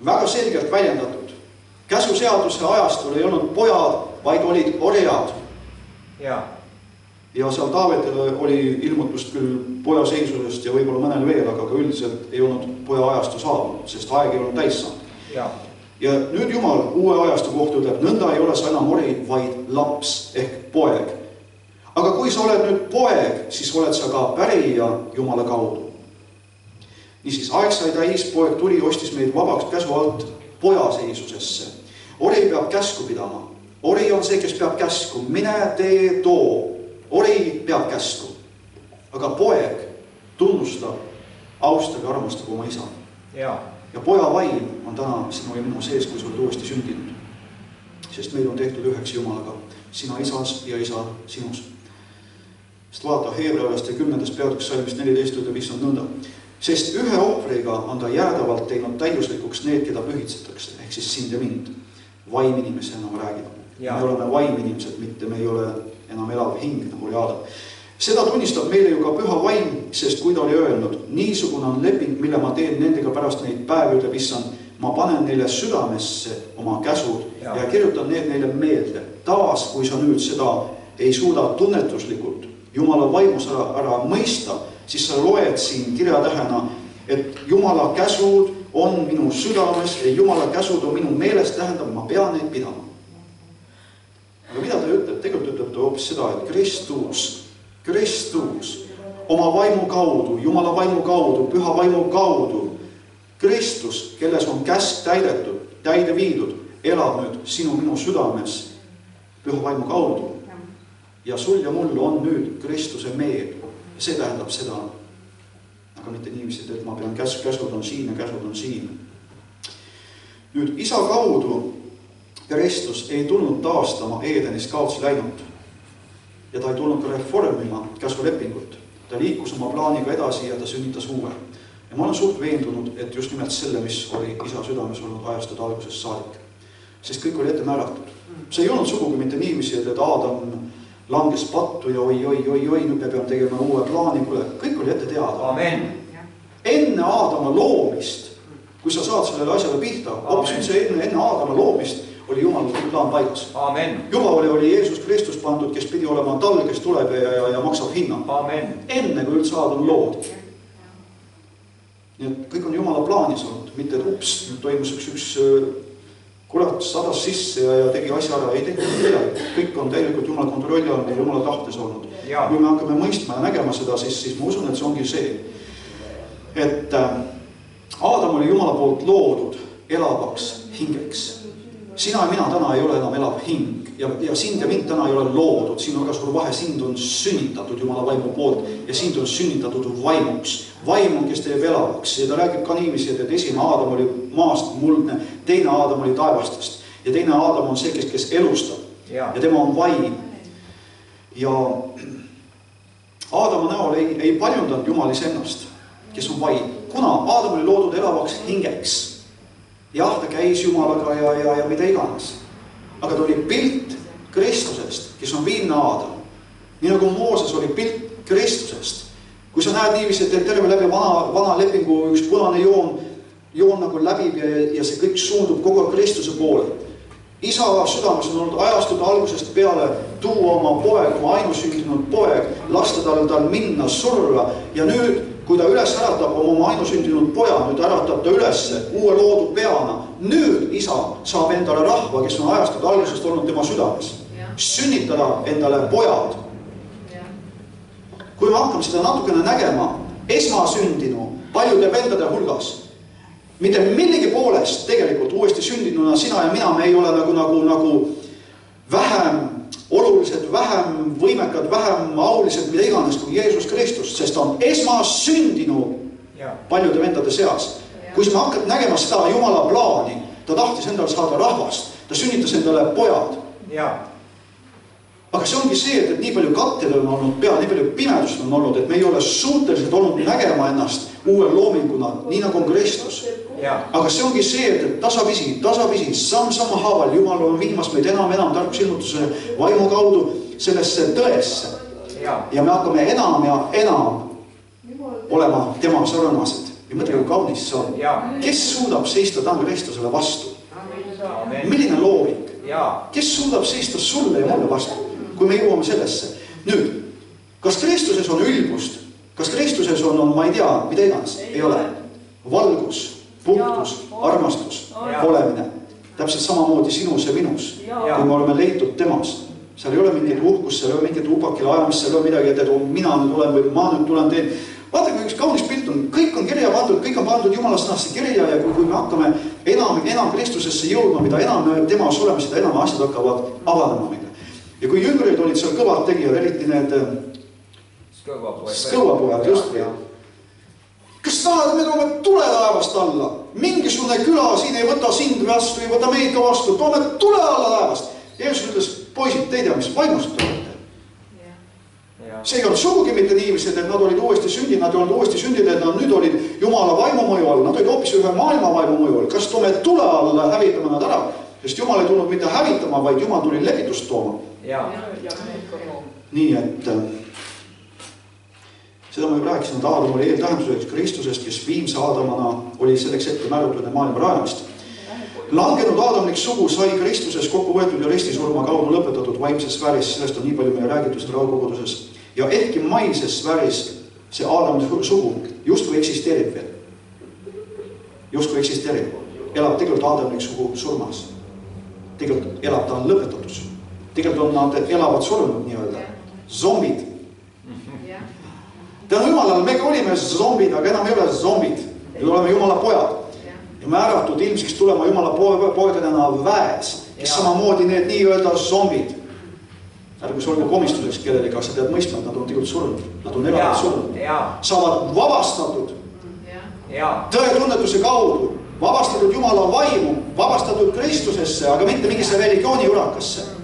Väga selgelt väljendatud. Käsuseaduse ajastul ei olnud pojad, vaid olid orjad. Ja seal Taavetile oli ilmutust küll poja seisusest ja võib-olla mõnel veel, aga üldiselt ei olnud poja ajastu saabunud, sest aeg ei olnud täis saanud. Ja nüüd Jumal uue ajastu kohta ütleb, nõnda ei ole sa enam ori, vaid laps ehk poeg. Aga kui sa oled nüüd poeg, siis oled sa ka pärija Jumala kaudu. Niisiis, aeg sai täis, poeg tuli, ostis meid vabaks käsu alt poja seisusesse. Ori peab käsku pidama. Ori on see, kes peab käsku. Mine tee too. Ori peab käsku. Aga poeg tunnustab, austab ja armastab oma isa. Ja poja vaim on täna sinu ja minu sees, kui sa oled uuesti sündinud. Sest meil on tehtud üheks Jumalaga, sina isas ja isa sinus. Sest vaata, Heebrealaste 10. peatükis salmist 14 ütleb issand nõnda. Sest ühe ohvriga on ta jäädavalt teinud täiuslikuks need, keda pühitsetakse, ehk siis sind ja mind. Vaiminimesena ma räägin. Me oleme vaiminimesed, mitte me ei ole enam elav hing, nagu oli Aadam. Seda tunnistab meile ju ka püha vaim, sest kui ta oli öelnud, niisugune on leping, mille ma teen nendega pärast neid päevi, ütleb issand, ma panen neile südamesse oma käsud ja kirjutan need neile meelde. Taas, kui sa nüüd seda ei suuda tunnetuslikult Jumala vaimus ära mõista, siis sa loed siin kirjatähena, et Jumala käsud on minu südames ja Jumala käsud on minu meeles, tähendab, ma pean neid pidama. Aga mida ta ütleb? Tegelikult ütleb ta hoopis seda, et Kristus oma vaimu kaudu, Jumala vaimu kaudu, püha vaimu kaudu, Kristus, kelles on käsk täidetud, täide viidud, elab nüüd sinu minu südames püha vaimu kaudu. Ja sul ja mul on nüüd Kristuse meel. See tähendab seda, aga mitte niiviisi, et ma pean käsud on siin ja käsud on siin. Nüüd isa kaudu Kristus ei tulnud taastama Edenis kaotsi läinud ja ta ei tulnud ka reformima käsulepingut. Ta liikus oma plaaniga edasi ja ta sünnitas uue. Ja ma olen suht veendunud, et just nimelt selle, mis oli isa südames olnud ajastud algusest saadik. Sest kõik oli ette määratud. See ei olnud sugugi mitte niiviisi, et Adam langes pattu ja oi, nüüd me peame tegema uue plaani. Kõik oli ette teada. Amen. Enne Adama loomist, kui sa saad sellele asjale pihta, hoopis enne Adama loomist oli Jumal plaan paigas. Amen. Juba oli Jeesus Kristus pandud, kes pidi olema tal, kes tuleb ja maksab hinna. Amen. Enne kui üldse Adam loodi. Nii et kõik on Jumala plaanis olnud, mitte et ups, toimus üks kurat sadas sisse ja tegi asja ära, ei teinud midagi. Kõik on täielikult Jumala kontrolli olnud ja Jumala tahtes olnud. Kui me hakkame mõistma ja nägema seda, siis ma usun, et see ongi see, et Adam oli Jumala poolt loodud elavaks hingeks. Sina ja mina täna ei ole enam elav hing ja sind ja mind täna ei ole loodud. Siin on ka suur vahe, sind on sünnitatud Jumala vaimu poolt ja sind on sünnitatud vaimuks. Vaim on, kes teeb elavaks ja ta räägib ka niiviisi, et esimene Adam oli maast muldne, teine Adam oli taevastest ja teine Adam on see, kes elustab ja tema on vaim. Ja Adama näol ei paljundanud Jumal iseennast, kes on vaim. Kuna Adam oli loodud elavaks hingeks, jah, ta käis Jumalaga ja mida iganes. Aga ta oli pilt Kristusest, kes on viimne Adam. Nii nagu Mooses oli pilt Kristusest. Kui sa näed niiviisi, et terve läbi vana lepingu üks punane joon nagu läbib ja see kõik suundub kogu Kristuse poole. Isa südames on olnud ajastud algusest peale tuua oma poeg, oma ainusündinud poeg, lasta tal minna surra ja nüüd, kui ta üles äratab oma ainusündinud poja, nüüd äratab ta ülesse uue loodu peana. Nüüd isa saab endale rahva, kes on ajastud algusest olnud tema südames. Sünnitada endale pojad. Kui me hakkame seda natukene nägema, esmasündinu paljude vendade hulgas, mitte millegi poolest tegelikult uuesti sündinuna sina ja mina, me ei ole nagu vähem olulised, vähem võimekad, vähem aulised, mida iganes kui Jeesus Kristus, sest ta on esmasündinu paljude vendade seas. Kui me hakkame nägema seda Jumala plaani, ta tahtis endale saada rahvast, ta sünnitas endale pojad. Aga see ongi see, et nii palju katted on olnud peal, nii palju pimedust on olnud, et me ei ole suutelised olnud nägema ennast uue loominguna, nii nagu on Kristus. Aga see ongi see, et tasapisi, samm haaval Jumal on viimas meid enam tarkus ilmutuse vaimu kaudu sellesse tõesse. Ja me hakkame enam ja enam olema tema sarnased. Ja mõtle, kui kaunis see on. Kes suudab seista täna Kristusele vastu? Milline looming? Kes suudab seista sulle ja mulle vastu? Kui me jõuame sellesse. Nüüd, kas Kristuses on ülbust? Kas Kristuses on, ma ei tea, mida iganes? Ei ole. Valgus, puhtus, armastus, olemine. Täpselt samamoodi sinus ja minus, kui me oleme leitud temas. Seal ei ole mingit uhkust, seal ei ole mingit upakile ajamist, seal ei ole midagi, et mina nüüd tulen või ma nüüd tulen teen. Vaata, kui üks kaunis pilt on, kõik on kirja pandud, kõik on pandud Jumala sõnasse kirja ja kui me hakkame enam Kristusesse jõudma, mida enam me temas oleme, seda enam asjad hakkavad avanema meile. Ja kui jüngrid olid seal kõvad tegijad, eriti need skõvapojad, just või? Kas tahad, me toome tule taevast alla? Mingisugune küla siin ei võta sind vastu, ei võta meid ka vastu, toome tule alla taevast. Jeesus ütles, poisid, te ei tea, mis vaimust olete. See ei olnud sugugi mitte niiviisi, et nad olid uuesti sündinud, nad olid uuesti sündinud, et nad nüüd olid Jumala vaimu mõju all, nad olid hoopis ühe maailma vaimu mõju all. Kas toome tule alla, hävitame nad ära? Sest Jumal ei tulnud mitte hävitama, vaid Jumal tuli lepitust tooma. Nii et Seda ma juba rääkisin, et Aadam oli eeltähenduseks Kristusest, kes viimse Aadamana oli selleks ette määratud maailma rajamist. Langenud aadamlik sugu sai Kristuses kokku võetud ja ristisurma kaudu lõpetatud vaimses sfääris, sellest on nii palju meie räägitud rahukoguduses. Ja ehkki maises sfääris see aadamlik sugu justkui eksisteerib veel. Justkui eksisteerib. Elab tegelikult aadamlik sugu surmas. Tegelikult elab ta on lõpetatus. Tegelikult on nad elavad surnud nii-öelda. Zombid. Tänu Jumalale, meiega olime zombid, aga enam ei ole zombid. Nüüd oleme Jumala pojad. Ja me äratud ilmsiks tulema Jumala poegadena väes, kes samamoodi need nii-öelda zombid. Ärgus olgu komistuseks kellelegi, aga sa pead mõistma, et nad on tegelikult surnud. Nad on elavad surnud. Saavad vabastatud tõetunnetuse kaudu, vabastatud Jumala vaimu, vabastatud Kristusesse, aga mitte mingisse religiooni urakasse.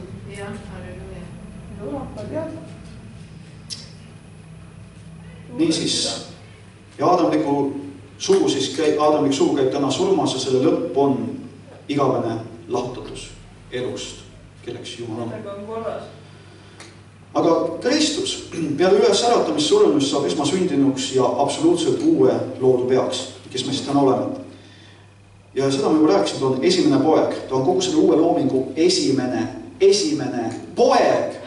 Niisiis, ja aadamlik sugu käib täna surmas ja selle lõpp on igavene lahutatus elust, kelleks Jumal on. Aga Kristus peale üles äratamist suremist saab esmasündinuks ja absoluutselt uue loodu peaks, kes me siis täna oleme. Ja seda ma juba rääkisin, ta on esimene poeg, ta on kogu selle uue loomingu esimene poeg,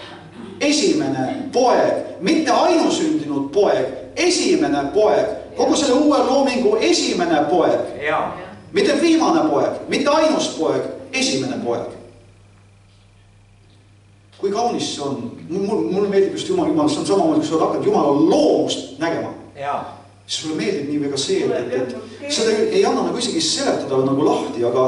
mitte ainusündinud poeg, esimene poeg, kogu selle uue loomingu esimene poeg, mitte viimane poeg, mitte ainus poeg, esimene poeg. Kui kaunis see on, mulle meeldib just Jumal, see on samamoodi, kui sa hakkad Jumala loomust nägema. Siis sulle meeldib nii väga see, et seda ei anna nagu isegi seletada nagu lahti, aga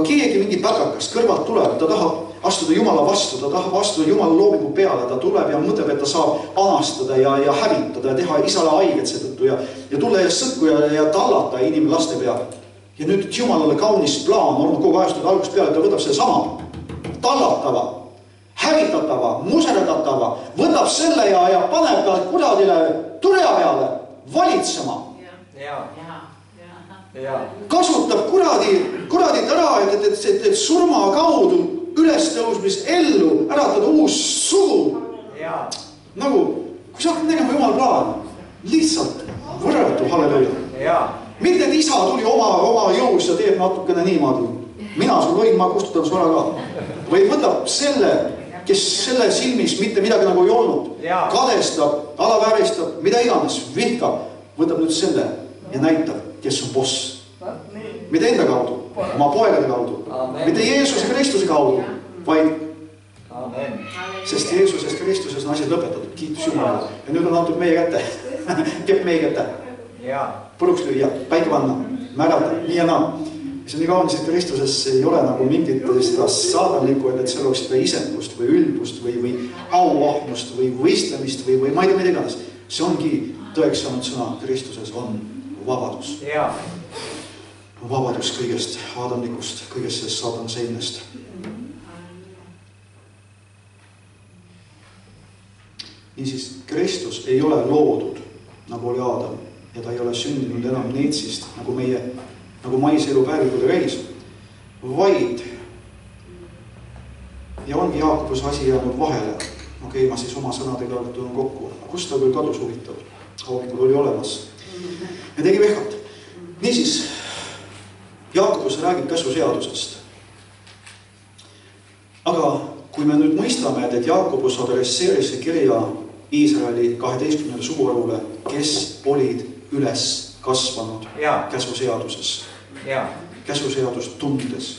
keegi mingi päkakas kõrvalt tuleb, ta tahab astuda Jumala vastu, ta tahab astuda Jumala loomingu peale, ta tuleb ja mõtleb, et ta saab anastada ja hävitada ja teha isale haiget seetõttu ja tulla ja sõtku ja tallata inimlaste peale. Ja nüüd Jumalale kaunis plaan olnud kogu ajastud algust peale, ta võtab selle sama tallatava, hävitatava, muserdatava, võtab selle ja paneb ta kuradile turja peale valitsema. Kasutab kuradit ära, et surma kaudu ülestõusmis ellu äratada uus sugu. Nagu, kui sa hakkad nägema Jumal plaan, lihtsalt võrratu, halleluja. Mitte, et isa tuli oma jõus ja teeb natukene niimoodi. Mina sul võin, ma kustutan su ära ka. Või võtab selle, kes selle silmis mitte midagi nagu ei olnud. Kadestab, alavääristab, mida iganes, vihkab. Võtab nüüd selle ja näitab, kes on boss. Mitte enda kaudu, oma poegade kaudu. Mitte Jeesuse Kristuse kaudu, vaid sest Jeesuses Kristuses on asjad lõpetatud. Kiitus Jumalale. Ja nüüd on antud meie kätte. Kepp meie kätte. Puruks lüüa, päike panna, märata, nii ja naa. See on nii kaunis, et Kristuses ei ole nagu mingit seda saadanlikku, et seal oleks seda isendust või ülbust või auahnust või võistlemist või ma ei tea mida iganes. See ongi tõeks saanud sõna, Kristuses on vabadus. Vabadus kõigest aadamlikust, kõigest sellest saatan seinest. Niisiis, Kristus ei ole loodud, nagu oli Aadam, ja ta ei ole sündinud enam neetsist, nagu maiselu päevikude käis, vaid ja ongi Jaakobus asi jäänud vahele. Okei, ma siis oma sõnadega tulun kokku. Kust ta küll kadus huvitav? Hommikul oli olemas. Ja tegi vehkat. Niisiis, Jaakobus räägib käsuseadusest. Aga kui me nüüd mõistame, et Jaakobus adresseeris kirja Iisraeli 12 suguharule, kes olid üles kasvanud käsuseaduses. Käsuseadust tundes.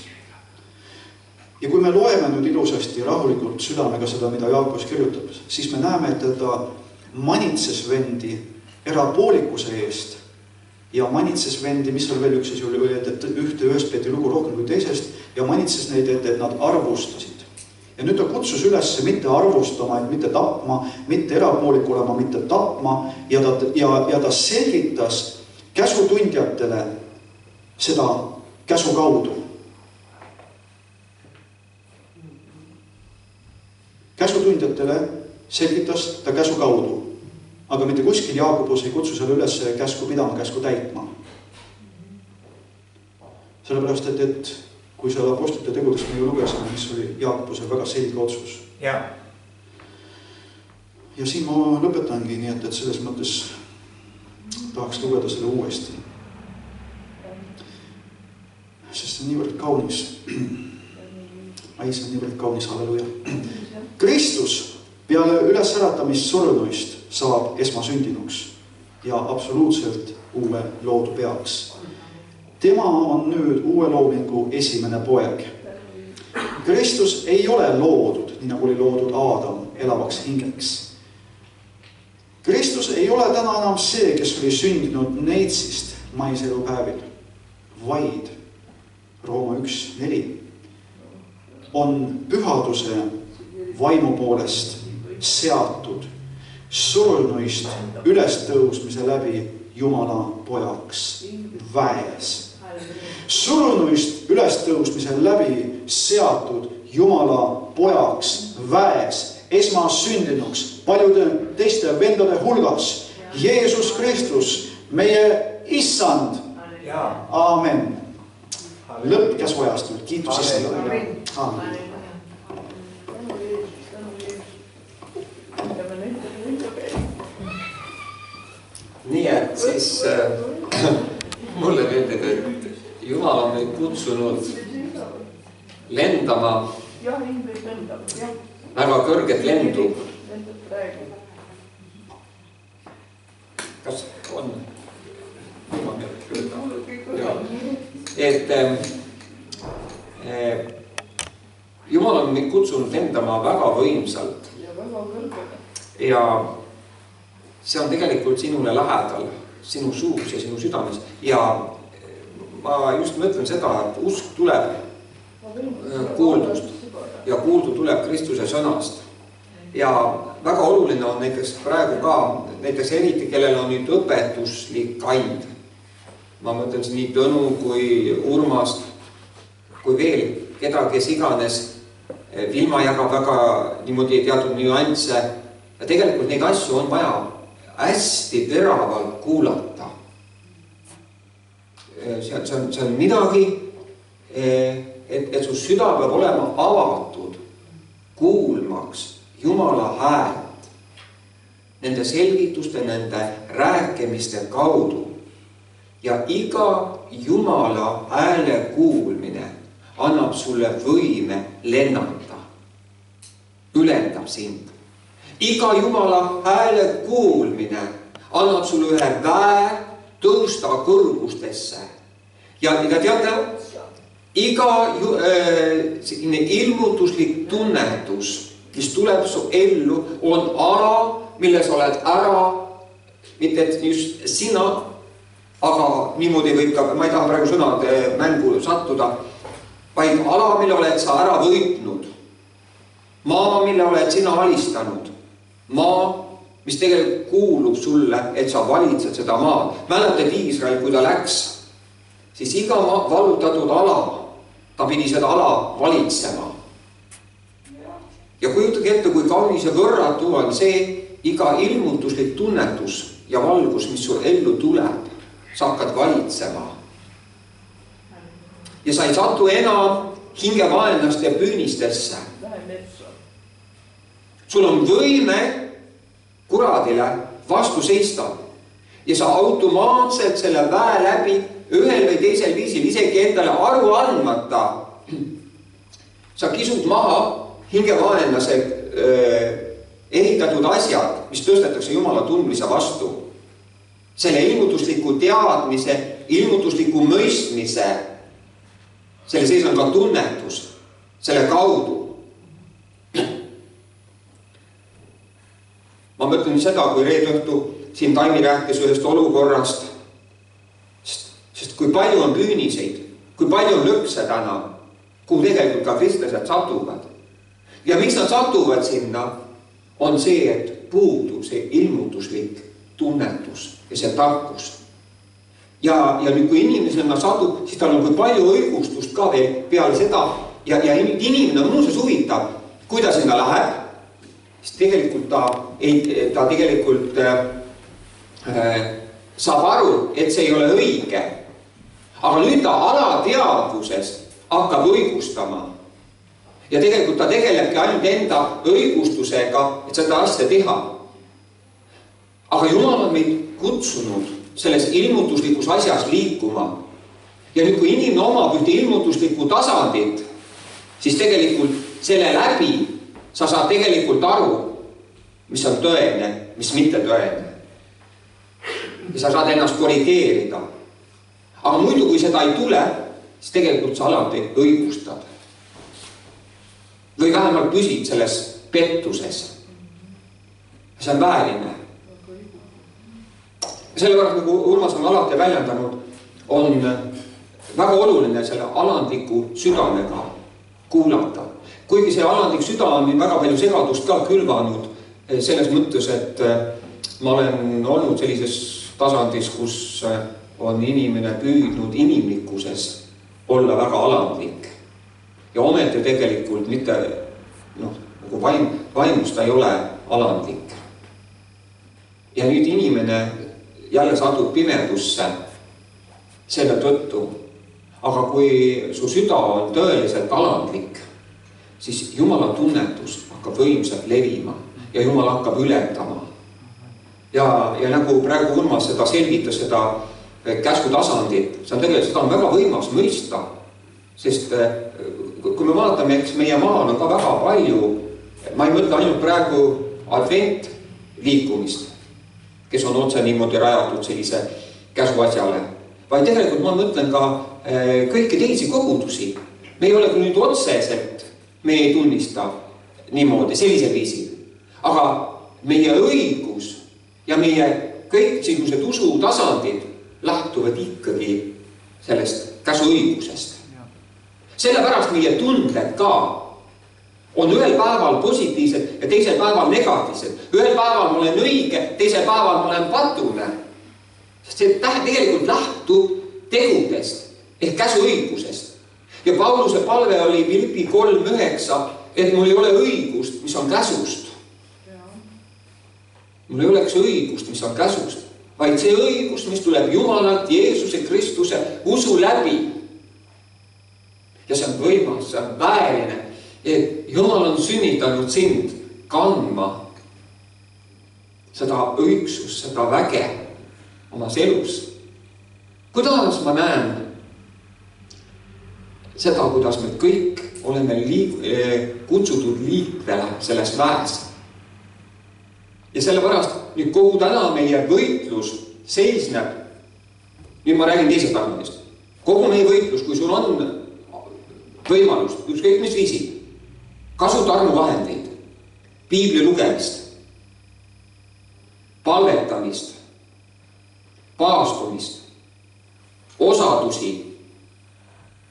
Ja kui me loeme nüüd ilusasti rahulikult südamega seda, mida Jaakobus kirjutab, siis me näeme, et ta manitses vendi erapoolikuse eest ja manitses vendi, mis seal veel üks asi oli, et ühest peeti lugu rohkem kui teisest ja manitses neid, et nad arvustasid. Ja nüüd ta kutsus üles mitte arvustama, et mitte tapma, mitte erapoolik olema, mitte tapma ja ta selgitas käsutundjatele seda käsu kaudu. Käsutundjatele selgitas ta käsu kaudu, aga mitte kuskil Jaakobus ei kutsu selle üles käsku pidama, käsku täitma. Sellepärast, et kui selle apostlite tegudest me ju lugesime, mis oli Jaakobuse väga selge otsus. Ja siin ma lõpetangi nii, et selles mõttes tahaks lugeda selle uuesti. Sest see on niivõrd kaunis. See on niivõrd kaunis, halleluja. Kristus peale ülesäratamist surnuist saab esmasündinuks ja absoluutselt uue loodu peaks. Tema on nüüd uue loomingu esimene poeg. Kristus ei ole loodud, nii nagu oli loodud Aadam elavaks hingeks. Kristus ei ole täna enam see, kes oli sündinud neitsist maiselupäevil, vaid Rooma 1:4 on pühaduse vaimu poolest seatud surnuist ülestõusmise läbi Jumala pojaks väes. Surnuist ülestõusmise läbi seatud Jumala pojaks väes, esmasündinuks paljude teiste vendade hulgas. Jeesus Kristus, meie issand. Aamen. Lõpp käs vajast, kiitus issandale. Aamen. Nii et siis mulle meeldib, et Jumal on meid kutsunud lendama väga kõrget lendu. Kas on? Et Jumal on meid kutsunud lendama väga võimsalt. Ja see on tegelikult sinule lähedal, sinu suus ja sinu südames. Ja ma just mõtlen seda, et usk tuleb kuuldust ja kuuldu tuleb Kristuse sõnast. Ja väga oluline on näiteks praegu ka, näiteks eriti, kellel on nüüd õpetuslik and. Ma mõtlen siin nii Tõnu kui Urmast, kui veel keda, kes iganes. Vilma jagab väga niimoodi teatud nüansse ja tegelikult neid asju on vaja hästi teravalt kuulata. See on midagi, et su süda peab olema avatud, kuulmaks Jumala häält nende selgituste, nende rääkimiste kaudu. Ja iga Jumala hääle kuulmine annab sulle võime lennata, ülendab sind. Iga Jumala hääle kuulmine annab sulle ühe väe tõusta kõrgustesse. Ja teate, iga ilmutuslik tunnetus, mis tuleb su ellu, on ala, milles oled ära, mitte just sina, aga niimoodi võib ka, ma ei taha praegu sõnad mängu sattuda, vaid ala, mille oled sa ära võitnud. Maa, mille oled sina alistanud. Maa, mis tegelikult kuulub sulle, et sa valitsed seda maad. Mäletad Iisrael, kui ta läks, siis iga vallutatud ala, ta pidi seda ala valitsema. Ja kujutage ette, kui kaunis ja võrratu on see iga ilmutuslik tunnetus ja valgus, mis sul ellu tuleb, sa hakkad valitsema. Ja sa ei satu enam hingevaenlaste püünistesse. Sul on võime kuradile vastu seista ja sa automaatselt selle väe läbi ühel või teisel viisil isegi endale aru andmata sa kisud maha hingevaenlase ehitatud asjad, mis tõstetakse Jumala tundmise vastu. Selle ilmutusliku teadmise, ilmutusliku mõistmise, selle sees on ka tunnetus selle kaudu. Ma mõtlen seda, kui reedõhtu siin Taimi rääkis ühest olukorrast, sest kui palju on püüniseid, kui palju on lõkse täna, kuhu tegelikult ka kristlased satuvad. Ja miks nad satuvad sinna, on see, et puudub see ilmutuslik tunnetus ja see tarkus. Ja nüüd, kui inimesena satub, siis tal on kui palju õigustust ka veel peale seda ja inimene on muuseas huvitav, kuidas sinna läheb. Siis tegelikult ta tegelikult saab aru, et see ei ole õige. Aga nüüd ta alateadvuses hakkab õigustama. Ja tegelikult ta tegelebki ainult enda õigustusega, et seda asja teha. Aga Jumal on meid kutsunud selles ilmutuslikus asjas liikuma. Ja nüüd, kui inimene omab ühte ilmutuslikku tasandit, siis tegelikult selle läbi sa saad tegelikult aru, mis on tõene, mis mitte tõene. Ja sa saad ennast korrigeerida. Aga muidu, kui seda ei tule, siis tegelikult sa alati õigustad. Või vähemalt püsid selles pettuses. See on vääline. Sellepärast, nagu Urmas on alati väljendanud, on väga oluline selle alandliku südamega kuulata. Kuigi see alandlik süda on väga palju segadust ka külvanud selles mõttes, et ma olen olnud sellises tasandis, kus on inimene püüdnud inimlikkuses olla väga alandlik. Ja ometi tegelikult mitte nagu vaimust ta ei ole alandlik. Ja nüüd inimene jälle satub pimedusse selle tõttu. Aga kui su süda on tõeliselt alandlik, siis Jumala tunnetus hakkab võimsalt levima ja Jumal hakkab ületama. Ja nagu praegu Urmas seda selgitas, seda käsku tasandit, see on tegelikult, seda on väga võimas mõista, sest kui me vaatame, eks meie maal on ka väga palju, ma ei mõtle ainult praegu advent liikumist, kes on otse niimoodi rajatud sellise käsuasjale, vaid tegelikult ma mõtlen ka kõiki teisi kogudusi. Me ei ole küll nüüd otseselt, me ei tunnista niimoodi, sellisel viisil. Aga meie õigus ja meie kõik sellised usutasandid lähtuvad ikkagi sellest käsuõigusest. Sellepärast meie tundled ka on ühel päeval positiivsed ja teisel päeval negatiivsed. Ühel päeval ma olen õige, teisel päeval ma olen patune. Sest see tegelikult lähtub tegudest ehk käsuõigusest. Ja Pauluse palve oli Filippi 3:9, et mul ei ole õigust, mis on käsust. Mul ei oleks õigust, mis on käsust, vaid see õigus, mis tuleb Jumalalt, Jeesuse Kristuse usu läbi. Ja see on võimas, see on vääriline, et Jumal on sünnitanud sind kandma seda õigsust, seda väge omas elus. Kuidas ma näen seda, kuidas me kõik oleme kutsutud liikvele selles väes. Ja sellepärast nüüd kogu täna meie võitlus seisneb, nüüd ma räägin teisest tasandist, kogu meie võitlus, kui sul on võimalus, ükskõik mis viisid, kasuta armuvahendeid, piibli lugemist, palvetamist, paastumist, osadusi,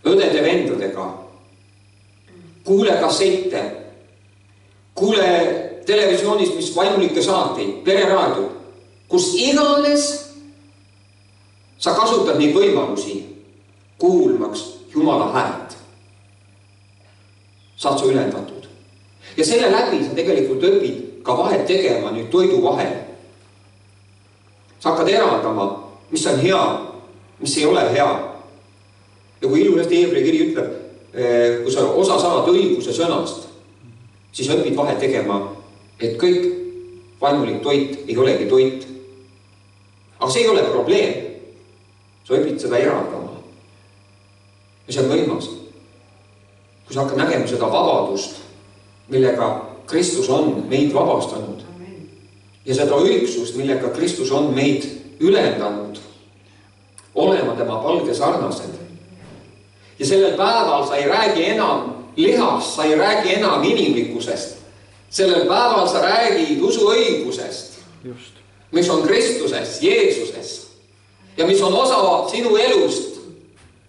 õdede-vendadega, kuule kassette, kuule televisioonist, mis vaimulikke saateid, pereraadio, kus iganes sa kasutad neid võimalusi kuulmaks Jumala häält. Saad sa ülendatud. Ja selle läbi sa tegelikult õpid ka vahet tegema nüüd toidu vahel. Sa hakkad eraldama, mis on hea, mis ei ole hea. Ja kui ilusasti Heebrea kiri ütleb, kui sa osa saad õiguse sõnast, siis õpid vahet tegema, et kõik vaimulik toit ei olegi toit. Aga see ei ole probleem. Sa õpid seda eraldama. Ja see on võimas. Kui sa hakkad nägema seda vabadust, millega Kristus on meid vabastanud ja seda õigsust, millega Kristus on meid ülendanud, olema tema palge sarnased. Ja sellel päeval sa ei räägi enam lihast, sa ei räägi enam inimlikkusest. Sellel päeval sa räägid usuõigusest, mis on Kristuses, Jeesuses ja mis on osa sinu elust.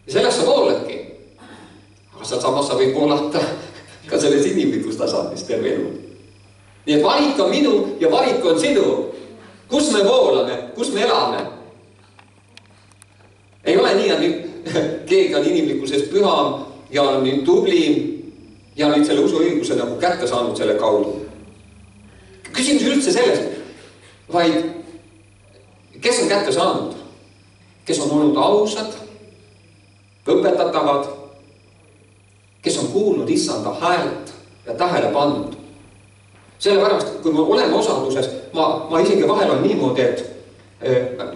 Ja sellest sa vooladki. Aga sa samas sa võid voolata ka selles inimlikus tasandis terve elu. Nii et valik on minu ja valik on sinu. Kus me voolame, kus me elame? Ei ole nii, et keegi on inimlikkuses püham ja on nüüd tublim ja nüüd selle usuõiguse nagu kätte saanud selle kaudu. Küsimus üldse selles, vaid kes on kätte saanud? Kes on olnud ausad, õpetatavad, kes on kuulnud issanda häält ja tähele pannud. Sellepärast, kui me oleme osaduses, ma isegi vahel on niimoodi, et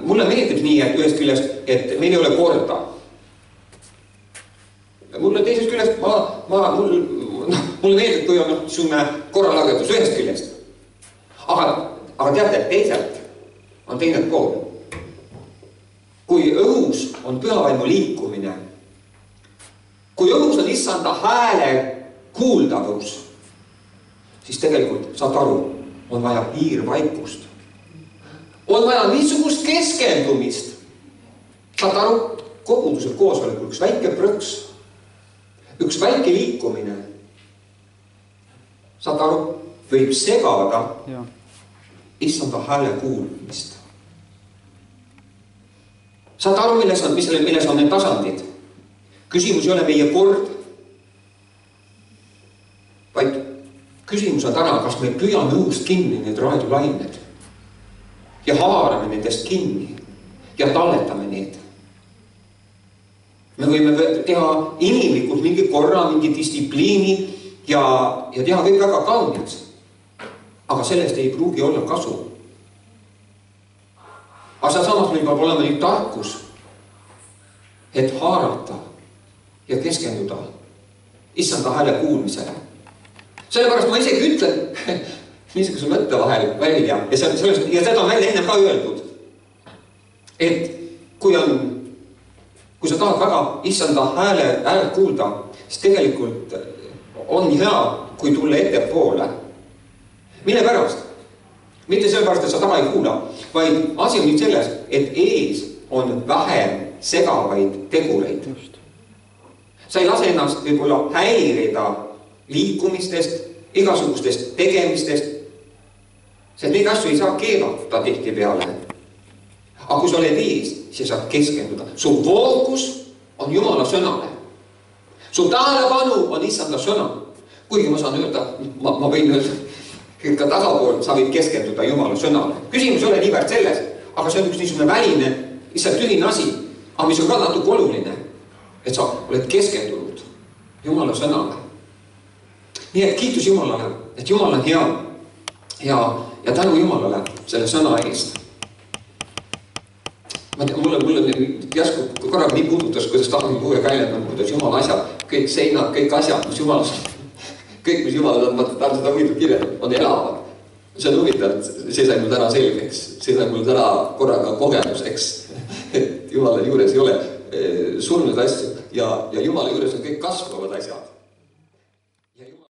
mulle meeldib nii, et ühest küljest, et meil ei ole korda. Mulle teisest küljest, mulle meeldib, kui on selline korralagedus ühest küljest. Aga teate, teisalt on teine pool. Kui õhus on pühavaimu liikumine, kui õhus on issanda hääle kuuldavus, siis tegelikult saad aru, on vaja piirvaikust. On vaja niisugust keskendumist. Saad aru, koguduse koosolekul üks väike prõks, üks väike liikumine, saad aru, võib segada issanda hääle kuulmist. Saad aru, milles on need tasandid? Küsimus ei ole meie kord, vaid küsimus on täna, kas me püüame õhust kinni need raadiolained ja haarame nendest kinni ja talletame need. Me võime teha inimlikult mingi korra, mingi distsipliini ja teha kõik väga kauniks. Aga sellest ei pruugi olla kasu. Aga samas meil peab olema nüüd tarkus, et haarata ja keskenduda issanda hääle kuulmisele. Sellepärast ma isegi ütlen niisuguse mõtte vahel välja ja seda on välja enne ka öeldud, et kui sa tahad väga issanda hääle kuulda, siis tegelikult on hea, kui tulla ettepoole. Mille pärast? Mitte sellepärast, et sa taga ei kuula, vaid asi on nüüd selles, et ees on vähem segavaid tegureid. Sa ei lase ennast võib-olla häirida liikumistest, igasugustest tegemistest, sest neid asju ei saa keelata tihti peale. Aga kui sa oled ees, siis saad keskenduda. Su fookus on Jumala sõnale. Su tähelepanu on issanda sõna. Kuigi ma saan öelda, ma võin öelda, et ka tagapool sa võid keskenduda Jumala sõnale. Küsimus ei ole niivõrd selles, aga see on üks niisugune väline, lihtsalt tühine asi, aga mis on ka natuke oluline, et sa oled keskendunud Jumala sõnale. Nii et kiitus Jumalale, et Jumal on hea ja tänu Jumalale selle sõna eest. Mulle järsku korraga nii puudutas, kuidas tahame puue käilenud, kuidas Jumala asjad, kõik seinad, kõik asjad, mis Jumal on, ma tahan seda võidud kirjad, on elavad. See on huvitav, see sai mul täna selgeks, see sai mul täna korraga kogemuseks, et Jumala juures ei ole surnud asju ja Jumala juures on kõik kasvavad asjad.